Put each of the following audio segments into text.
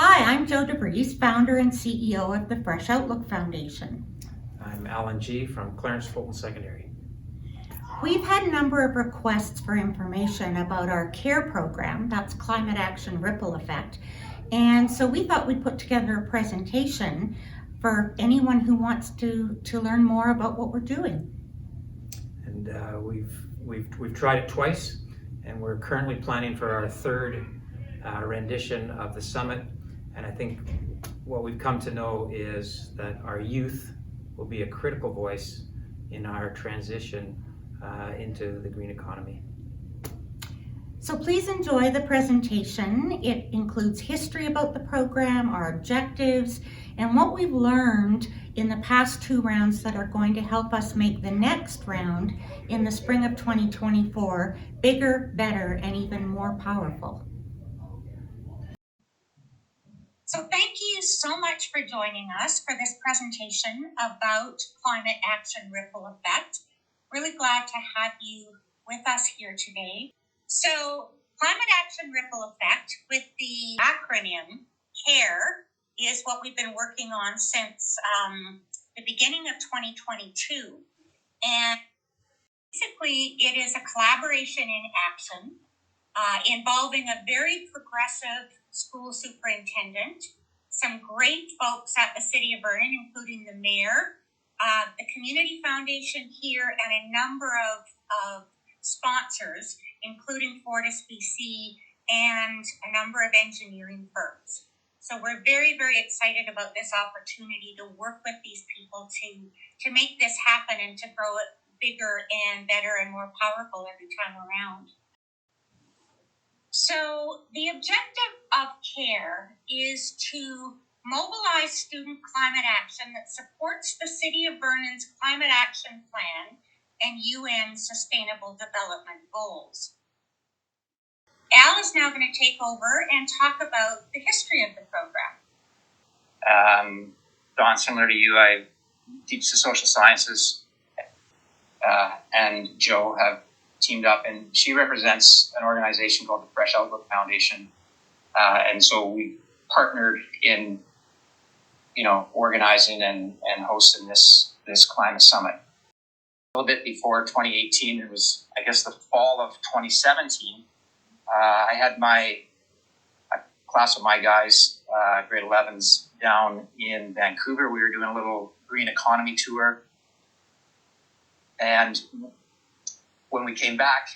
Hi, I'm Jo DeVries, founder and CEO of the Fresh Outlook Foundation. I'm Alan G. from Clarence Fulton Secondary. We've had a number of requests for information about our CARE program, that's Climate Action Ripple Effect, and so we thought we'd put together a presentation for anyone who wants to learn more about what we're doing. And we've tried it twice, and we're currently planning for our third rendition of the summit. And I think what we've come to know is that our youth will be a critical voice in our transition into the green economy. So please enjoy the presentation. It includes history about the program, our objectives, and what we've learned in the past two rounds that are going to help us make the next round in the spring of 2024 bigger, better, and even more powerful. So thank you so much for joining us for this presentation about Climate Action Ripple Effect. Really glad to have you with us here today. So Climate Action Ripple Effect, with the acronym CARE, is what we've been working on since the beginning of 2022. And basically, it is a collaboration in action involving a very progressive school superintendent, some great folks at the City of Vernon, including the mayor, the Community Foundation here, and a number of sponsors, including Fortis BC and a number of engineering firms. So we're very, very excited about this opportunity to work with these people to make this happen and to grow it bigger and better and more powerful every time around. So the objective of CARE is to mobilize student climate action that supports the City of Vernon's Climate Action Plan and UN Sustainable Development Goals. Al is now going to take over and talk about the history of the program. Don, similar to you, I teach the social sciences, and Jo have teamed up, and she represents an organization called the Fresh Outlook Foundation, and so we partnered in, organizing and hosting this climate summit. A little bit before 2018, it was, I guess, the fall of 2017. I had a class of my guys, grade 11s, down in Vancouver. We were doing a little green economy tour, and when we came back,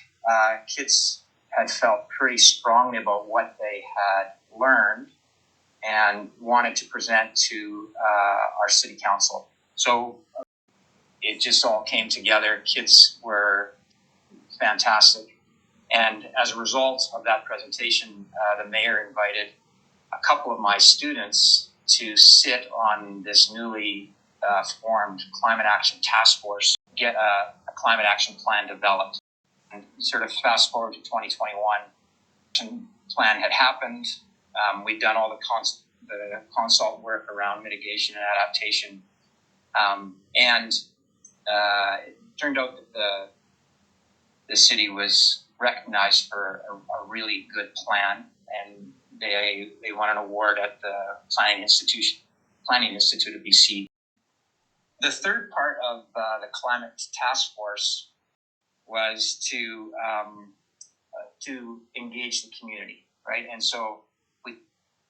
kids had felt pretty strongly about what they had learned and wanted to present to our city council. So it just all came together. Kids were fantastic. And as a result of that presentation, the mayor invited a couple of my students to sit on this newly formed Climate Action Task Force, get a climate action plan developed. And sort of fast forward to 2021, the plan had happened. We'd done all the consult work around mitigation and adaptation. And it turned out that the city was recognized for a really good plan, and they won an award at the Planning Institute of BC. The third part of the Climate Task Force was to engage the community, right? And so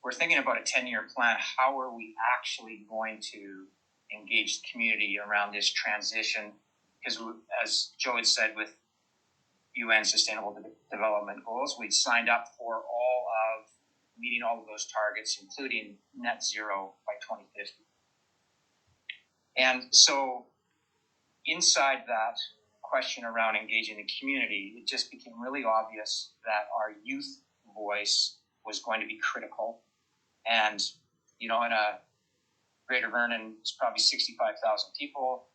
we're thinking about a 10-year plan. How are we actually going to engage the community around this transition? Because as Jo had said, with UN Sustainable Development Goals, we'd signed up for meeting all of those targets, including net zero by 2050. And so inside that question around engaging the community, it just became really obvious that our youth voice was going to be critical. And, in a Greater Vernon, it's probably 65,000 people.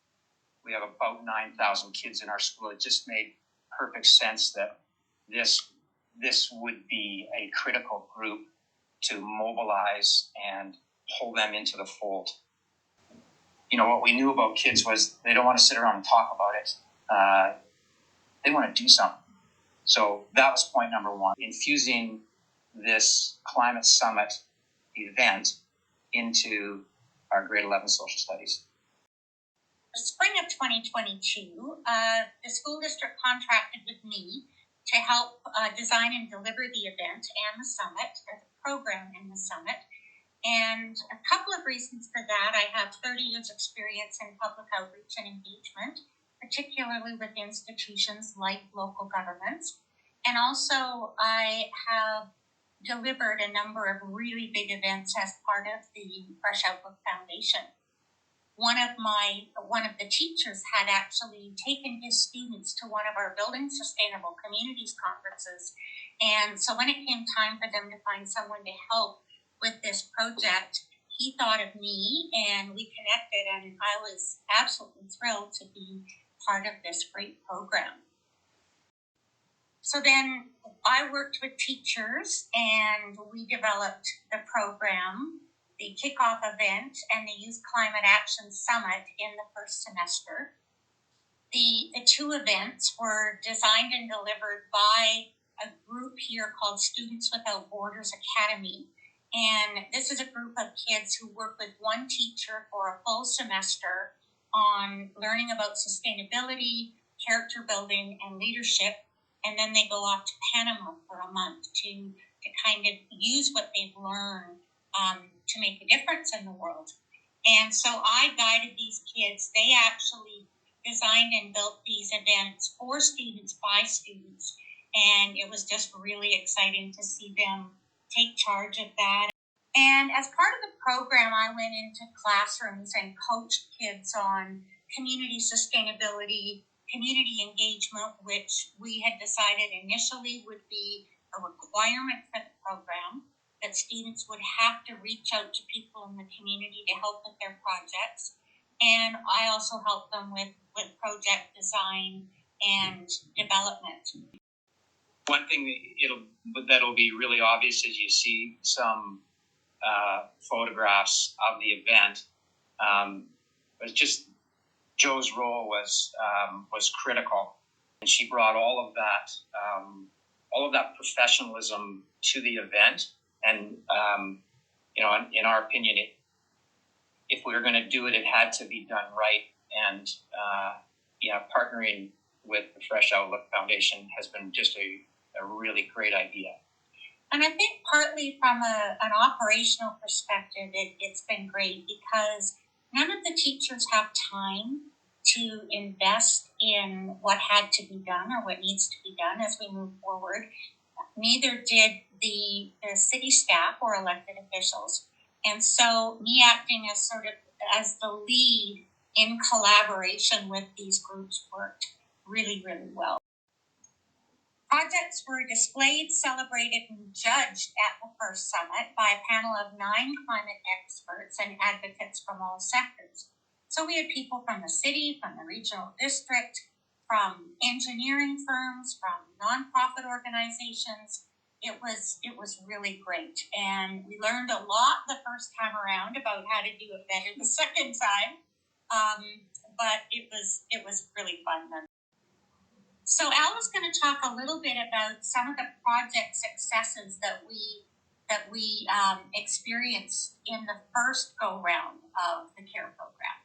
We have about 9,000 kids in our school. It just made perfect sense that this would be a critical group to mobilize and pull them into the fold. What we knew about kids was they don't want to sit around and talk about it. They want to do something. So that was point number one. Infusing this climate summit event into our grade 11 social studies. The spring of 2022, the school district contracted with me to help design and deliver the event and the summit, or the program in the summit. And a couple of reasons for that: I have 30 years experience in public outreach and engagement, particularly with institutions like local governments. And also I have delivered a number of really big events as part of the Fresh Outlook Foundation. One of the teachers had actually taken his students to one of our Building Sustainable Communities conferences. And so when it came time for them to find someone to help with this project, he thought of me and we connected, and I was absolutely thrilled to be part of this great program. So then I worked with teachers and we developed the program, the kickoff event, and the Youth Climate Action Summit in the first semester. The two events were designed and delivered by a group here called Students Without Borders Academy. And this is a group of kids who work with one teacher for a full semester on learning about sustainability, character building, and leadership. And then they go off to Panama for a month to kind of use what they've learned to make a difference in the world. And so I guided these kids. They actually designed and built these events for students, by students. And it was just really exciting to see them take charge of that. And as part of the program, I went into classrooms and coached kids on community sustainability, community engagement, which we had decided initially would be a requirement for the program, that students would have to reach out to people in the community to help with their projects. And I also helped them with project design and development. One thing that'll be really obvious as you see some photographs of the event was just Jo's role was critical, and she brought all of that professionalism to the event. And in our opinion, if we were going to do it, it had to be done right. And partnering with the Fresh Outlook Foundation has been just a really great idea. And I think partly from an operational perspective, it's been great because none of the teachers have time to invest in what had to be done or what needs to be done as we move forward. Neither did the city staff or elected officials. And so me acting as the lead in collaboration with these groups worked really, really well. Projects were displayed, celebrated, and judged at the first summit by a panel of 9 climate experts and advocates from all sectors. So we had people from the city, from the regional district, from engineering firms, from nonprofit organizations. It was really great, and we learned a lot the first time around about how to do it better the second time. But it was really fun then. So Al is going to talk a little bit about some of the project successes that we experienced in the first go round of the CARE program.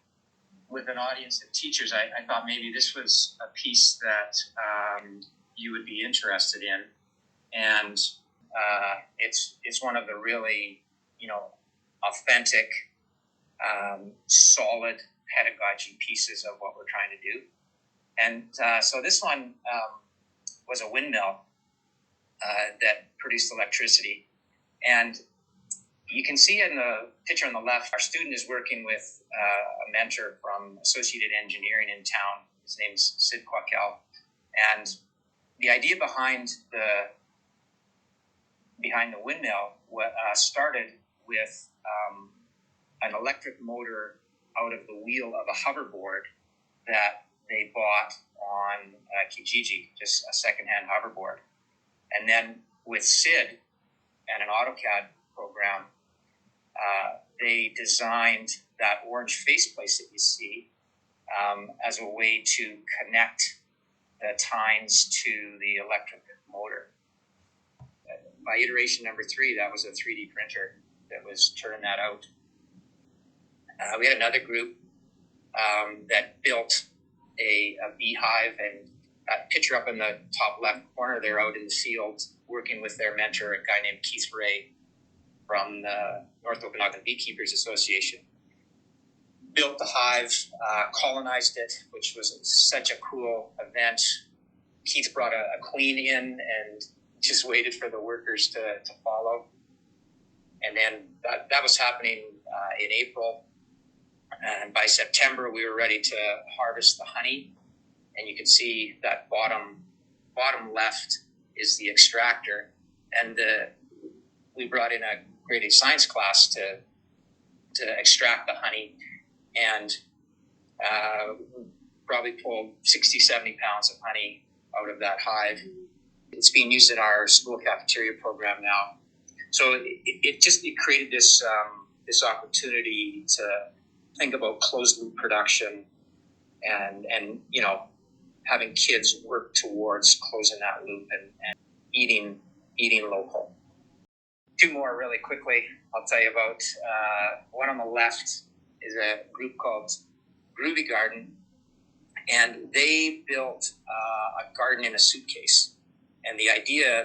With an audience of teachers, I thought maybe this was a piece that you would be interested in, and it's one of the really authentic, solid pedagogy pieces of what we're trying to do. And so this one was a windmill that produced electricity. And you can see in the picture on the left, our student is working with a mentor from Associated Engineering in town. His name's Sid Quakel. And the idea behind the windmill started with an electric motor out of the wheel of a hoverboard that they bought on Kijiji, just a secondhand hoverboard. And then with Sid and an AutoCAD program, they designed that orange faceplate that you see as a way to connect the tines to the electric motor. By iteration number 3, that was a 3D printer that was turning that out. We had another group that built a beehive, and that picture up in the top left corner, they're out in the field working with their mentor, a guy named Keith Ray from the North Okanagan Beekeepers Association. Built the hive, colonized it, which was such a cool event. Keith brought a queen in and just waited for the workers to follow. And then that was happening in April. And by September, we were ready to harvest the honey. And you can see that bottom left is the extractor. And we brought in a grade 8 science class to extract the honey. And probably pulled 60, 70 pounds of honey out of that hive. It's being used in our school cafeteria program now. So it created this opportunity to think about closed loop production and having kids work towards closing that loop and eating local. Two more really quickly I'll tell you about. One on the left is a group called Groovy Garden, and they built a garden in a suitcase. And the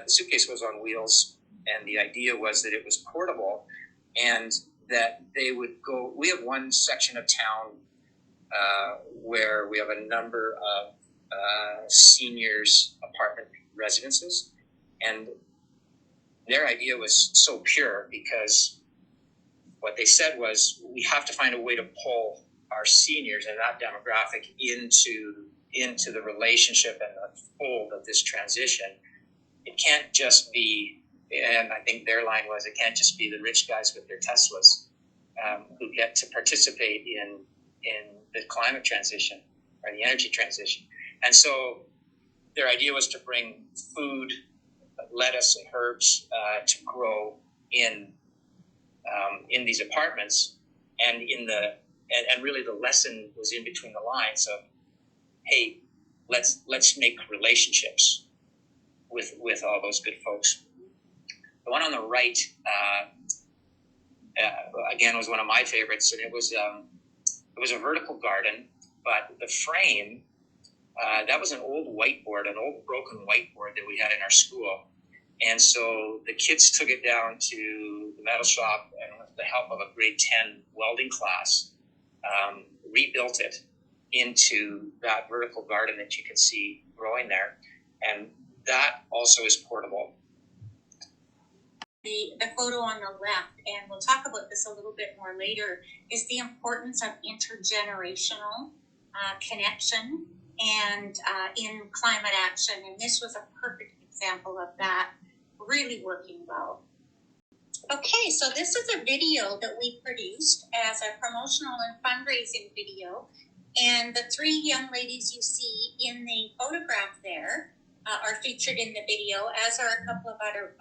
suitcase was on wheels, and the idea was that it was portable, and that they would go. We have one section of town where we have a number of seniors' apartment residences, and their idea was so pure because what they said was, we have to find a way to pull our seniors and that demographic into the relationship and the fold of this transition. It can't just be, and I think their line was, it can't just be the rich guys with their Teslas who get to participate in the climate transition or the energy transition. And so their idea was to bring food, lettuce and herbs to grow in these apartments, and and really the lesson was in between the lines of, hey, let's make relationships with all those good folks. The one on the right, again, was one of my favorites, and it was a vertical garden, but the frame, that was an old whiteboard, an old broken whiteboard that we had in our school. And so the kids took it down to the metal shop, and with the help of a grade 10 welding class, rebuilt it into that vertical garden that you can see growing there. And that also is portable. The photo on the left, and we'll talk about this a little bit more later, is the importance of intergenerational connection and in climate action. And this was a perfect example of that, really working well. Okay, so this is a video that we produced as a promotional and fundraising video. And the three young ladies you see in the photograph there are featured in the video, as are a couple of other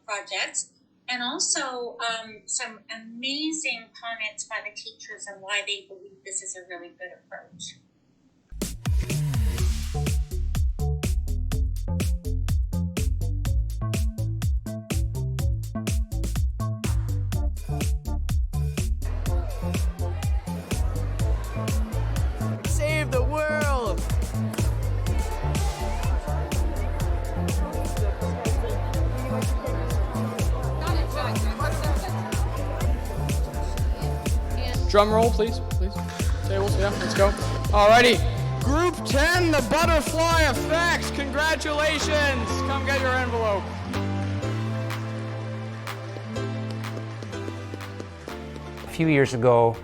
projects. And also some amazing comments by the teachers and why they believe this is a really good approach. Save the world! Drum roll, please. Tables, yeah, let's go. Alrighty. Group 10, the butterfly effect. Congratulations. Come get your envelope. A few years ago,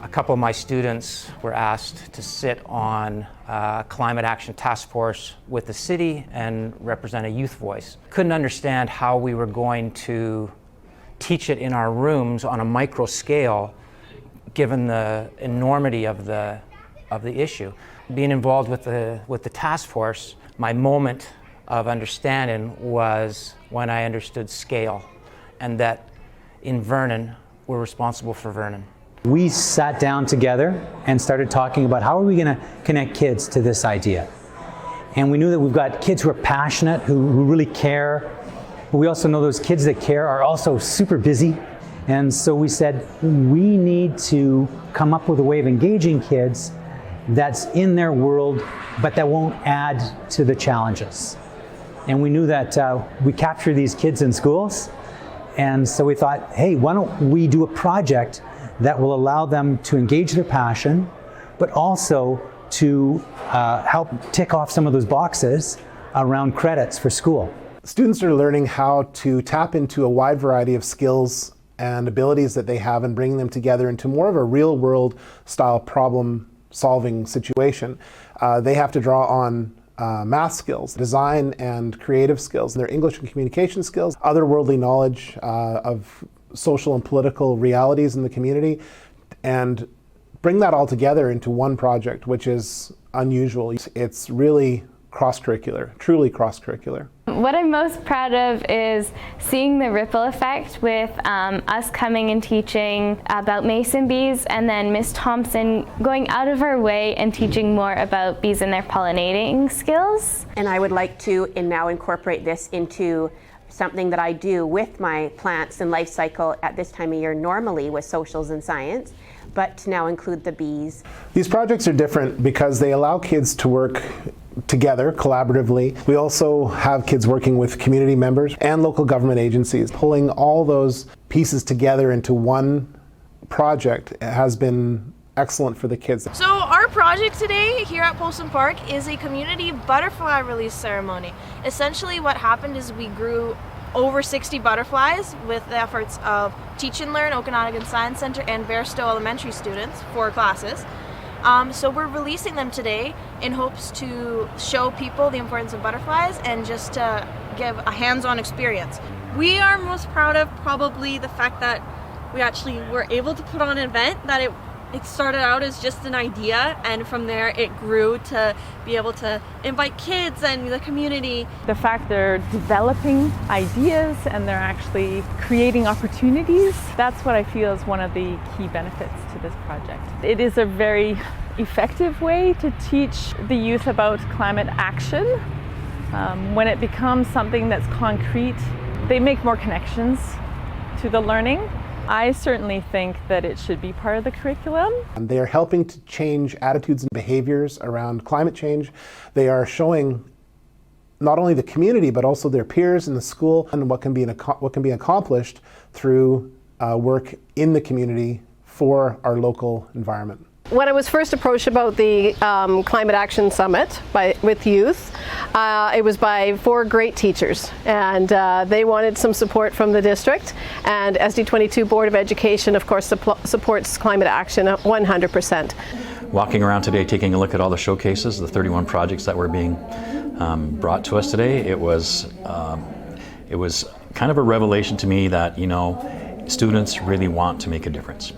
a couple of my students were asked to sit on a climate action task force with the city and represent a youth voice. Couldn't understand how we were going to teach it in our rooms on a micro scale, given the enormity of the issue. Being involved with the task force, my moment of understanding was when I understood scale, and that in Vernon, we're responsible for Vernon. We sat down together and started talking about how are we going to connect kids to this idea. And we knew that we've got kids who are passionate, who really care. But we also know those kids that care are also super busy. And so we said, we need to come up with a way of engaging kids that's in their world, but that won't add to the challenges. And we knew that we capture these kids in schools. And so we thought, hey, why don't we do a project that will allow them to engage their passion, but also to help tick off some of those boxes around credits for school. Students are learning how to tap into a wide variety of skills and abilities that they have and bring them together into more of a real world style problem solving situation. They have to draw on math skills, design and creative skills, and their English and communication skills, otherworldly knowledge of social and political realities in the community, and bring that all together into one project, which is unusual. It's really cross-curricular, truly cross-curricular. What I'm most proud of is seeing the ripple effect with us coming and teaching about mason bees, and then Miss Thompson going out of her way and teaching more about bees and their pollinating skills. And I would like to now incorporate this into something that I do with my plants and life cycle at this time of year normally with socials and science, but to now include the bees. These projects are different because they allow kids to work together collaboratively. We also have kids working with community members and local government agencies. Pulling all those pieces together into one project has been excellent for the kids. So our project today here at Polson Park is a community butterfly release ceremony. Essentially what happened is we grew over 60 butterflies with the efforts of Teach and Learn, Okanagan Science Center, and Barstow Elementary students, 4 classes. So we're releasing them today in hopes to show people the importance of butterflies and just to give a hands-on experience. We are most proud of probably the fact that we actually were able to put on an event, that it started out as just an idea, and from there it grew to be able to invite kids and the community. The fact they're developing ideas and they're actually creating opportunities, that's what I feel is one of the key benefits to this project. It is a very effective way to teach the youth about climate action. When it becomes something that's concrete, they make more connections to the learning. I certainly think that it should be part of the curriculum. And they are helping to change attitudes and behaviors around climate change. They are showing not only the community, but also their peers in the school and what can be accomplished through work in the community for our local environment. When I was first approached about the Climate Action Summit with youth, it was by 4 great teachers, and they wanted some support from the district, and SD22 Board of Education of course supports climate action 100%. Walking around today, taking a look at all the showcases, the 31 projects that were being brought to us today, it was kind of a revelation to me that, you know, students really want to make a difference.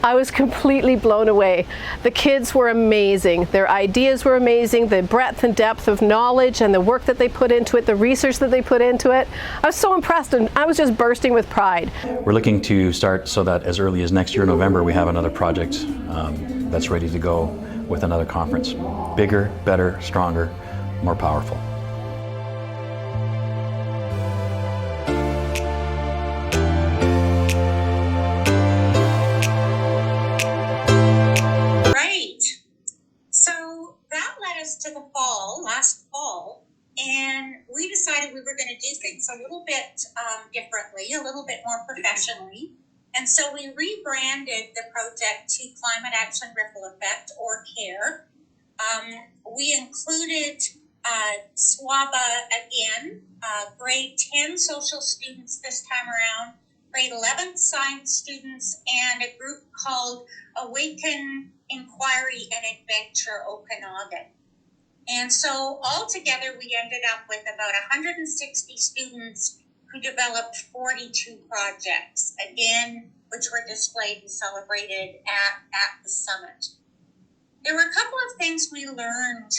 I was completely blown away. The kids were amazing. Their ideas were amazing. The breadth and depth of knowledge and the work that they put into it, the research that they put into it. I was so impressed, and I was just bursting with pride. We're looking to start so that as early as next year, November, we have another project that's ready to go with another conference. Bigger, better, stronger, more powerful. To the fall, last fall, and we decided we were going to do things a little bit differently, a little bit more professionally, and so we rebranded the project to Climate Action Ripple Effect, or CARE. We included SWABA again, grade 10 social students this time around, grade 11 science students, and a group called Awaken Inquiry and Adventure Okanagan. And so altogether, we ended up with about 160 students who developed 42 projects, again, which were displayed and celebrated at the summit. There were a couple of things we learned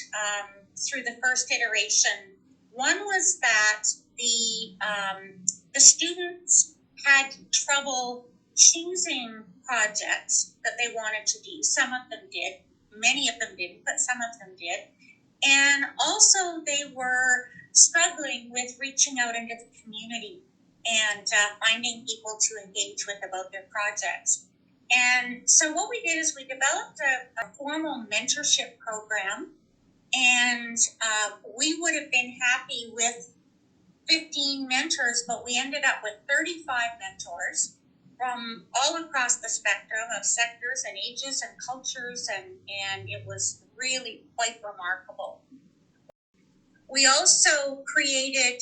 through the first iteration. One was that the students had trouble choosing projects that they wanted to do. Some of them did, many of them didn't, but some of them did. And also they were struggling with reaching out into the community and finding people to engage with about their projects. And so what we did is we developed a formal mentorship program, and we would have been happy with 15 mentors, but we ended up with 35 mentors from all across the spectrum of sectors and ages and cultures, and it was really quite remarkable. We also created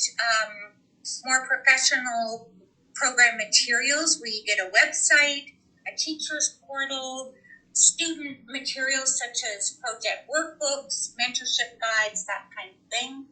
more professional program materials. We did a website, a teacher's portal, student materials such as project workbooks, mentorship guides, that kind of thing.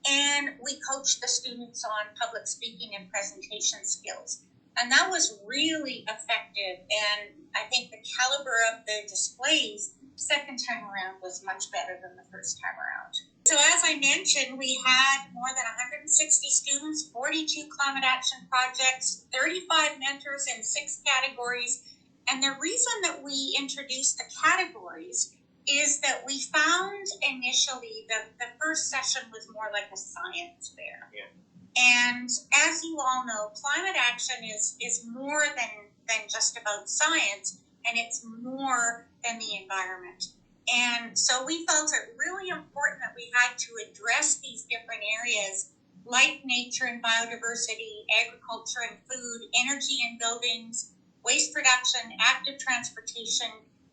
And we coached the students on public speaking and presentation skills. And that was really effective. And I think the caliber of the displays second time around was much better than the first time around. So as I mentioned, we had more than 160 students, 42 climate action projects, 35 mentors in 6 categories. And the reason that we introduced the categories is that we found initially the first session was more like a science fair. Yeah. And as you all know, climate action is more than just about science, and it's more than the environment. And so we felt it really important that we had to address these different areas like nature and biodiversity, agriculture and food, energy and buildings, waste reduction, active transportation,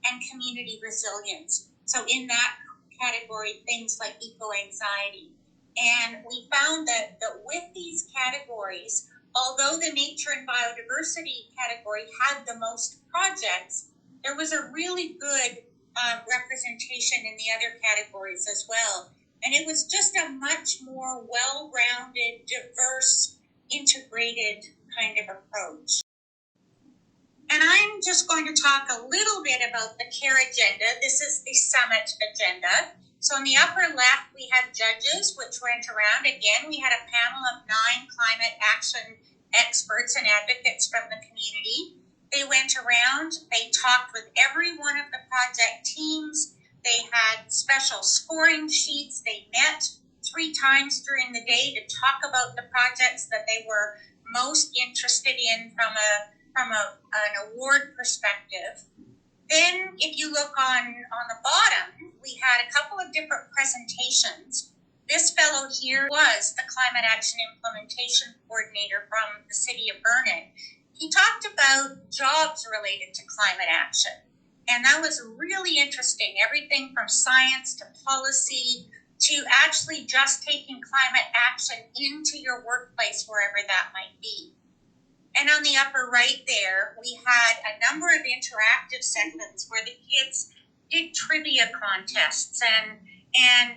and community resilience. So in that category, things like eco-anxiety. And we found that with these categories, although the nature and biodiversity category had the most projects, there was a really good representation in the other categories as well. And it was just a much more well-rounded, diverse, integrated kind of approach. And I'm just going to talk a little bit about the CARE agenda. This is the summit agenda. So in the upper left, we have judges, which went around. Again, we had a panel of 9 climate action experts and advocates from the community. They went around, they talked with every one of the project teams. They had special scoring sheets. They met 3 times during the day to talk about the projects that they were most interested in from an award perspective. Then if you look on the bottom, we had a couple of different presentations. This fellow here was the Climate Action Implementation Coordinator from the city of Vernon. He talked about jobs related to climate action. And that was really interesting. Everything from science to policy to actually just taking climate action into your workplace, wherever that might be. And on the upper right there, we had a number of interactive sessions where the kids did trivia contests and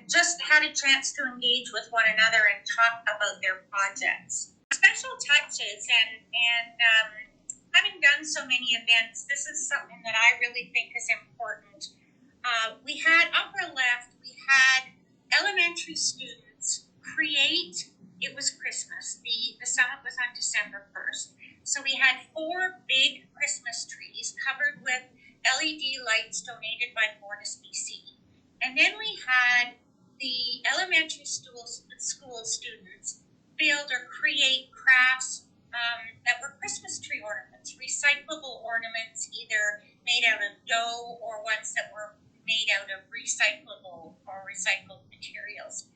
just had a chance to engage with one another and talk about their projects. Special touches and having done so many events, this is something that I really think is important. We had upper left, we had elementary students create, it was Christmas, the summit was on December 1st. So we had 4 big Christmas trees covered with LED lights donated by Fortis BC. And then we had the elementary school students build or create crafts that were Christmas tree ornaments, recyclable ornaments, either made out of dough or ones that were made out of recyclable or recycled materials.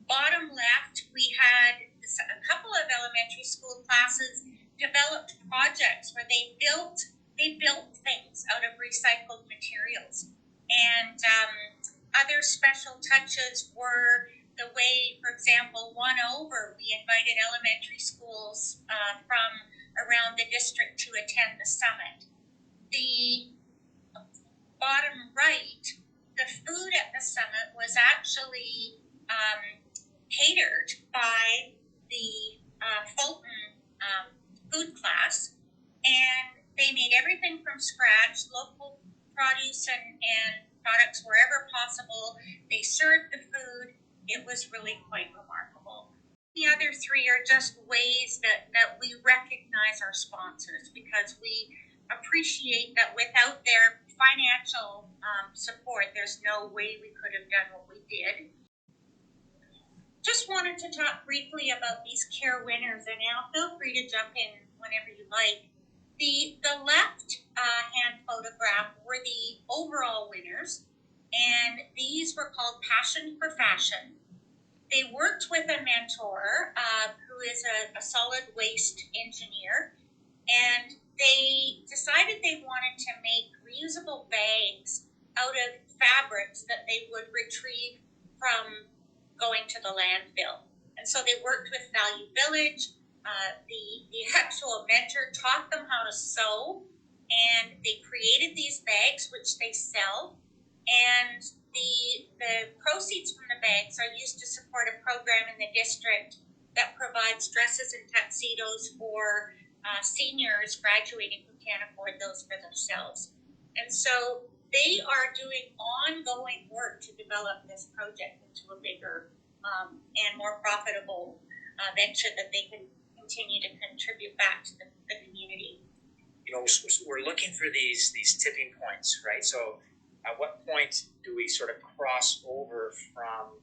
Bottom left, we had a couple of elementary school classes developed projects where they built things out of recycled materials. And other special touches were the way, for example, we invited elementary schools from around the district to attend the summit. The bottom right, the food at the summit was actually catered by the Fulton food class, and they made everything from scratch, local produce and products wherever possible. They served the food. It was really quite remarkable. The other 3 are just ways that we recognize our sponsors, because we appreciate that without their financial support, there's no way we could have done what we did. just wanted to talk briefly about these CARE winners, and now feel free to jump in whenever you like. The left hand photograph were the overall winners, and these were called Passion for Fashion. They worked with a mentor who is a solid waste engineer, and they decided they wanted to make reusable bags out of fabrics that they would retrieve from going to the landfill. And so they worked with Value Village. The actual mentor taught them how to sew, and they created these bags, which they sell. And the proceeds from the bags are used to support a program in the district that provides dresses and tuxedos for seniors graduating who can't afford those for themselves. And so they are doing ongoing work to develop this project into a bigger and more profitable venture that they can continue to contribute back to the community. You know, we're looking for these tipping points, right? So at what point do we sort of cross over from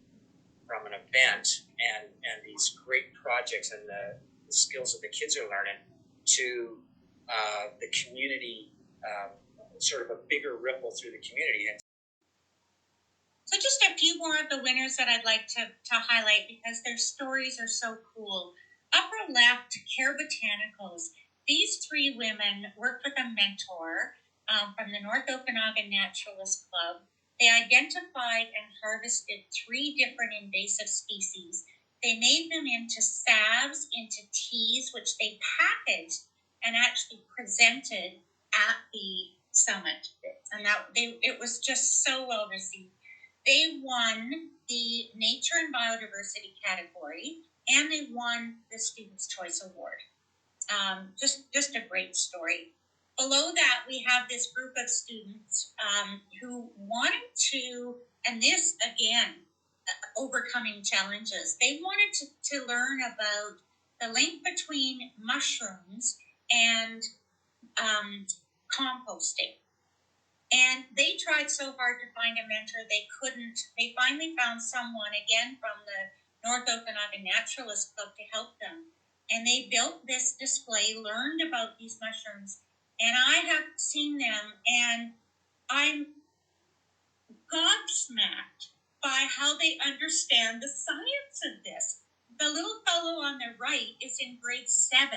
an event and these great projects and the skills that the kids are learning to the community, sort of a bigger ripple through the community? So just a few more of the winners that I'd like to highlight because their stories are so cool. Upper left, Care Botanicals. These three women worked with a mentor from the North Okanagan Naturalist Club. They identified and harvested 3 different invasive species. They made them into salves, into teas, which they packaged and actually presented at the summit. And it was just so well received. They won the Nature and Biodiversity category, and they won the Students' Choice Award. Just a great story. Below that, we have this group of students who wanted to, and this again, overcoming challenges. They wanted to learn about the link between mushrooms and composting. And they tried so hard to find a mentor, they couldn't. They finally found someone, again, from the North Okanagan Naturalist Club to help them. And they built this display, learned about these mushrooms, and I have seen them, and I'm gobsmacked by how they understand the science of this. The little fellow on the right is in grade 7,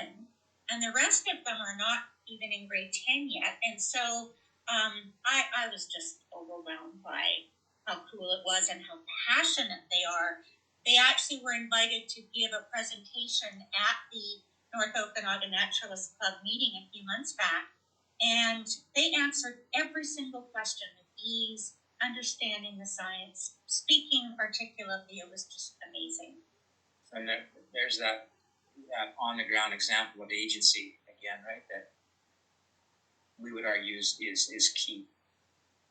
and the rest of them are not even in grade 10 yet. And so I was just overwhelmed by how cool it was and how passionate they are. They actually were invited to give a presentation at the North Okanagan Naturalist Club meeting a few months back, and they answered every single question with ease, understanding the science, speaking articulately. It was just amazing. And there's that on-the-ground example of agency again, right? That we would argue is key.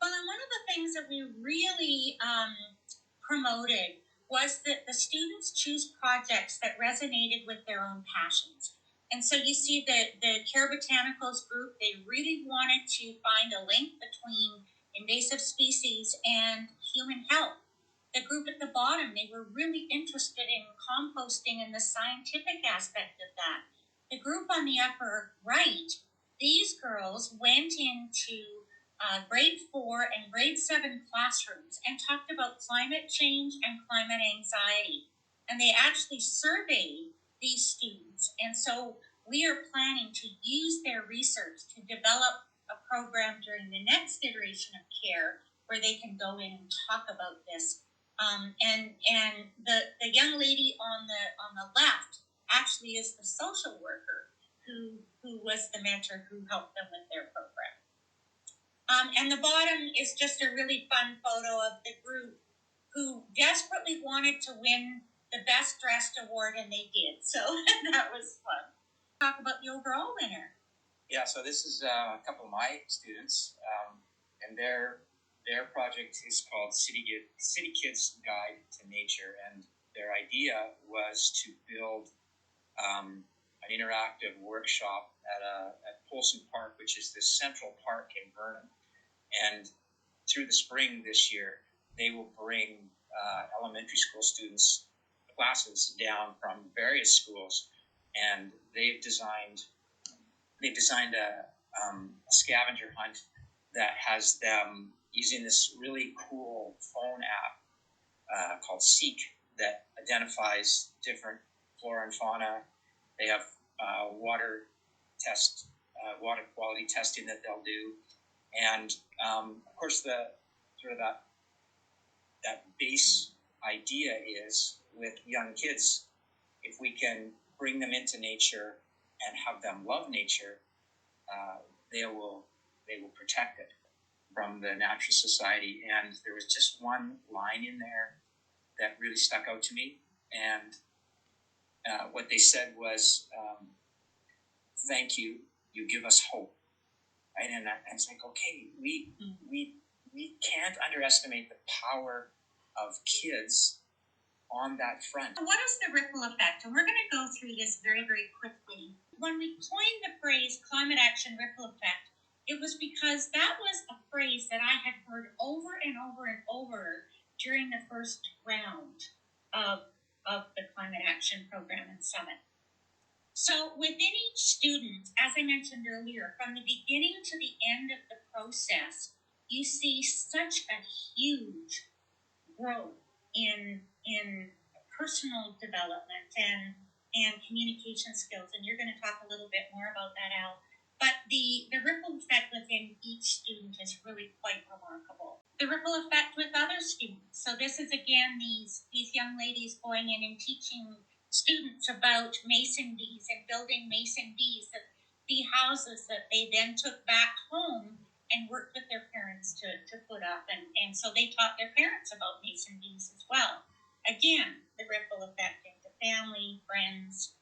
Well, and one of the things that we really promoted was that the students choose projects that resonated with their own passions. And so you see the Care Botanicals group, they really wanted to find a link between invasive species and human health. The group at the bottom, they were really interested in composting and the scientific aspect of that. The group on the upper right, these girls went into grade 4 and grade 7 classrooms and talked about climate change and climate anxiety. And they actually surveyed these students. And so we are planning to use their research to develop a program during the next iteration of CARE where they can go in and talk about this. And the young lady on the left actually is the social worker who was the mentor who helped them with their program. And the bottom is just a really fun photo of the group who desperately wanted to win the Best Dressed Award, and they did. So that was fun. Talk about the overall winner. Yeah, so this is a couple of my students, and their project is called City Kids Guide to Nature, and their idea was to build an interactive workshop at Polson Park, which is this central park in Vernon. And through the spring this year, they will bring elementary school students classes down from various schools, and they've designed a scavenger hunt that has them using this really cool phone app called Seek that identifies different flora and fauna. They have water quality testing that they'll do, and of course the sort of that base idea is with young kids, if we can bring them into nature and have them love nature, they will protect it from the natural society. And there was just one line in there that really stuck out to me, and what they said was, "Thank you. You give us hope." Right? And I was like, okay, we can't underestimate the power of kids on that front. What is the ripple effect? And we're going to go through this very, very quickly. When we coined the phrase climate action ripple effect, it was because that was a phrase that I had heard over and over and over during the first round of the Climate Action Program and Summit. So within each student, as I mentioned earlier, from the beginning to the end of the process, you see such a huge growth in personal development and communication skills. And you're going to talk a little bit more about that, Al. But the ripple effect within each student is really quite remarkable. The ripple effect with other students. So this is, again, these young ladies going in and teaching students about mason bees and building mason bees, that bee houses that they then took back home and worked with their parents to put up. And so they taught their parents about mason bees as well. Again, the ripple effect into family, friends,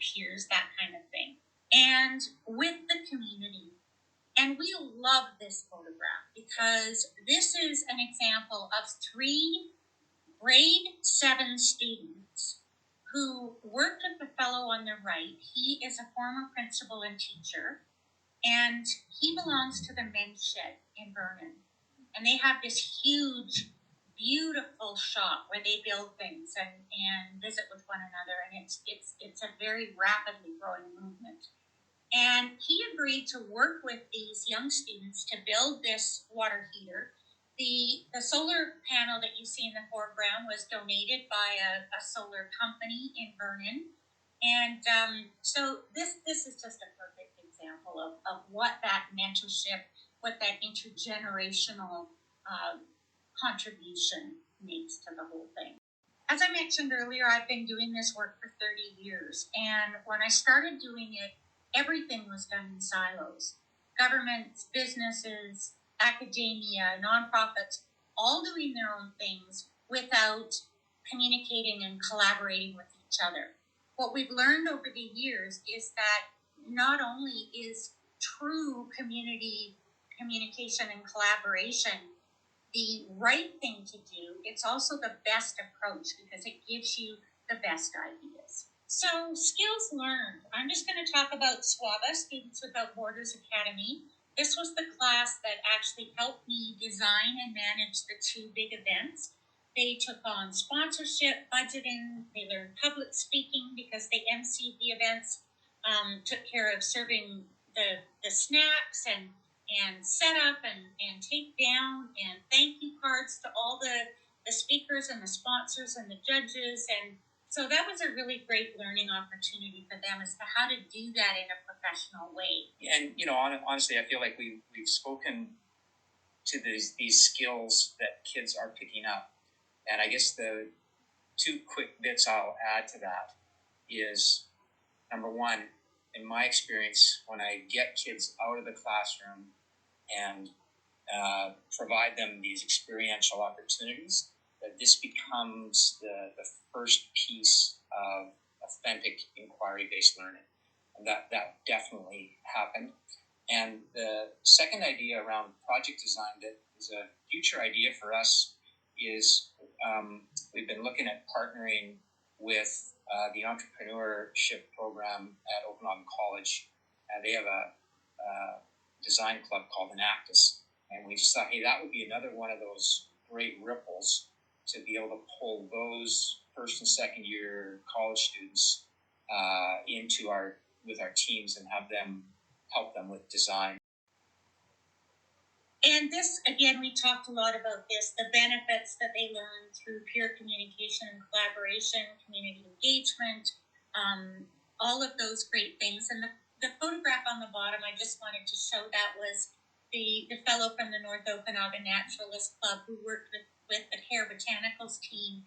peers, that kind of thing. And with the community. And we love this photograph because this is an example of 3 grade 7 students who worked with the fellow on the right. He is a former principal and teacher, and he belongs to the men's shed in Vernon. And they have this huge, beautiful shop where they build things and visit with one another. And it's a very rapidly growing movement. And he agreed to work with these young students to build this water heater. The solar panel that you see in the foreground was donated by a solar company in Vernon. And so this is just a perfect example of what that mentorship, what that intergenerational contribution makes to the whole thing. As I mentioned earlier, I've been doing this work for 30 years. And when I started doing it, everything was done in silos. Governments, businesses, academia, nonprofits, all doing their own things without communicating and collaborating with each other. What we've learned over the years is that not only is true community communication and collaboration the right thing to do, it's also the best approach because it gives you the best ideas. So, skills learned. I'm just going to talk about SWABA, Students Without Borders Academy. This was the class that actually helped me design and manage the 2 big events. They took on sponsorship, budgeting, they learned public speaking because they emceed the events, took care of serving the snacks and set up and take down and thank you cards to all the speakers and the sponsors and the judges. And so that was a really great learning opportunity for them as to how to do that in a professional way. And honestly, I feel like we've spoken to these skills that kids are picking up. And I guess the 2 quick bits I'll add to that is, number one, in my experience, when I get kids out of the classroom and provide them these experiential opportunities, that this becomes the first piece of authentic inquiry-based learning. And that definitely happened. And the second idea around project design that is a future idea for us is we've been looking at partnering with the entrepreneurship program at Okanagan College. They have a design club called Enactus. And we just thought, hey, that would be another one of those great ripples to be able to pull those first and second year college students with our teams and have them help them with design. And this, again, we talked a lot about this, the benefits that they learn through peer communication and collaboration, community engagement, all of those great things. And the photograph on the bottom, I just wanted to show that was the fellow from the North Okanagan Naturalist Club who worked with the Care Botanicals team.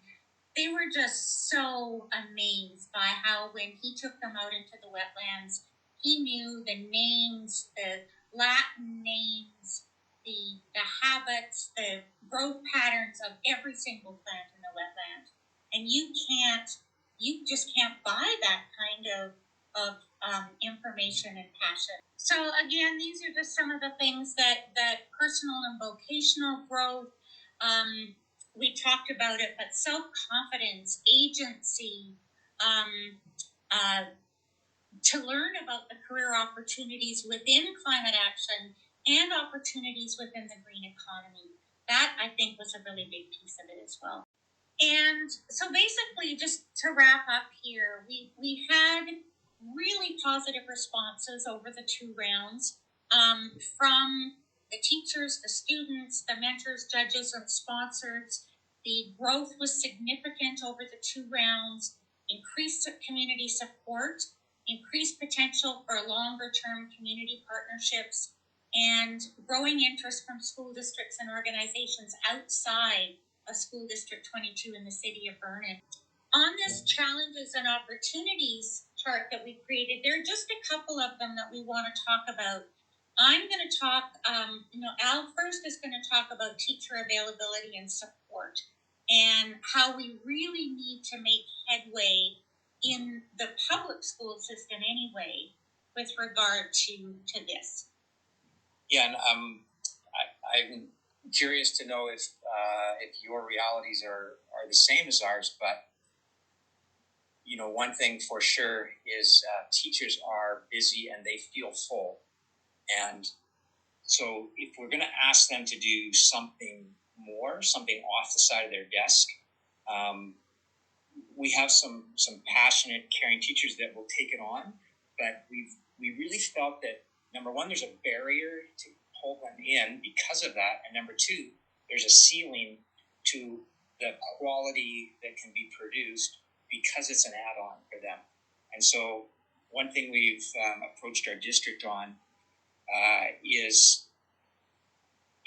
They were just so amazed by how when he took them out into the wetlands, he knew the names, the Latin names, the habits, the growth patterns of every single plant in the wetland. And you just can't buy that kind of information and passion. So again, these are just some of the things that personal and vocational growth, we talked about it, but self-confidence, agency, to learn about the career opportunities within climate action and opportunities within the green economy. That, I think, was a really big piece of it as well. And so basically, just to wrap up here, we had really positive responses over the 2 rounds from the teachers, the students, the mentors, judges, and sponsors. The growth was significant over the 2 rounds, increased community support, increased potential for longer-term community partnerships, and growing interest from school districts and organizations outside of School District 22 in the city of Vernon. On this challenges and opportunities chart that we created, there are just a couple of them that we want to talk about. I'm going to talk, Al first is going to talk about teacher availability and support and how we really need to make headway in the public school system anyway with regard to this. Yeah, and I'm curious to know if your realities are the same as ours, but one thing for sure is teachers are busy and they feel full. And so if we're going to ask them to do something more, something off the side of their desk, we have some passionate, caring teachers that will take it on, but we really felt that, number one, there's a barrier to pull them in because of that, and number two, there's a ceiling to the quality that can be produced because it's an add-on for them. And so one thing we've approached our district on is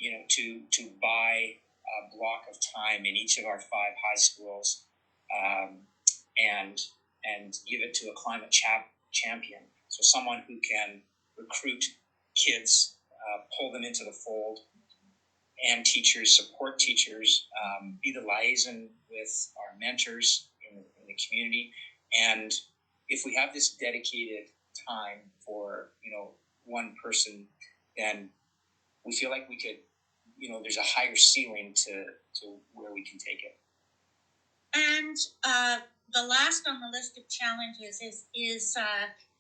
to buy a block of time in each of our 5 high schools and give it to a climate champion. So someone who can recruit kids, pull them into the fold, and teachers, support teachers, be the liaison with our mentors in the community. And if we have this dedicated time for, one person, then we feel like we could, there's a higher ceiling to where we can take it. And the last on the list of challenges is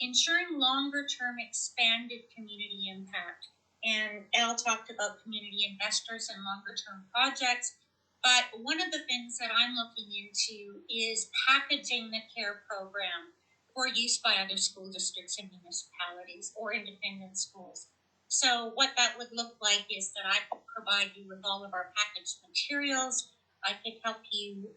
ensuring longer-term expanded community impact. And Al talked about community investors and longer-term projects. But one of the things that I'm looking into is packaging the CARE program for use by other school districts and municipalities or independent schools. So what that would look like is that I could provide you with all of our packaged materials. I could help you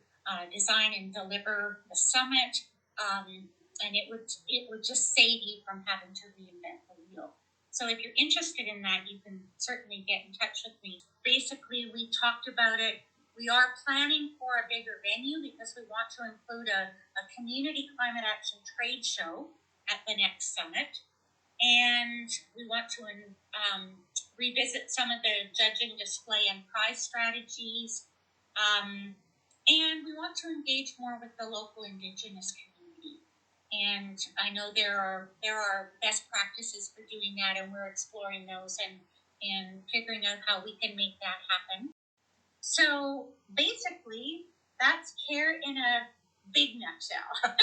design and deliver the summit, and it would just save you from having to reinvent the wheel. So if you're interested in that, you can certainly get in touch with me. Basically, we talked about it. We are planning for a bigger venue because we want to include a community climate action trade show at the next summit. And we want to revisit some of the judging, display, and prize strategies. And we want to engage more with the local Indigenous community. And I know there are best practices for doing that, and we're exploring those and figuring out how we can make that happen. So basically, that's CARE in a big nutshell.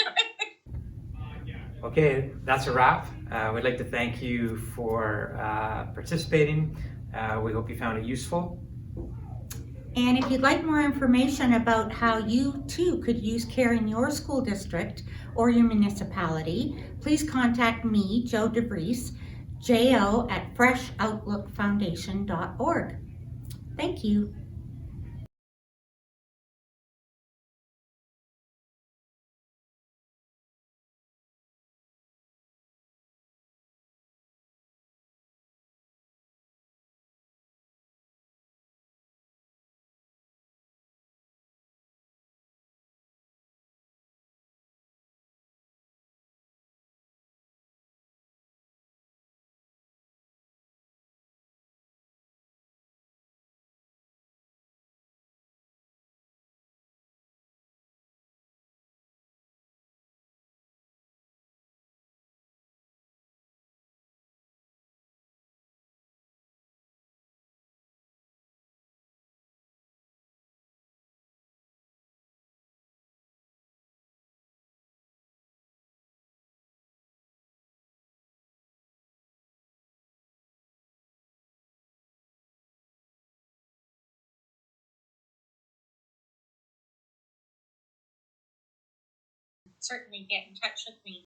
Okay, that's a wrap. We'd like to thank you for participating. We hope you found it useful. And if you'd like more information about how you too could use CARE in your school district or your municipality, please contact me, Jo DeVries, jo@freshoutlookfoundation.org. Thank you. Certainly get in touch with me.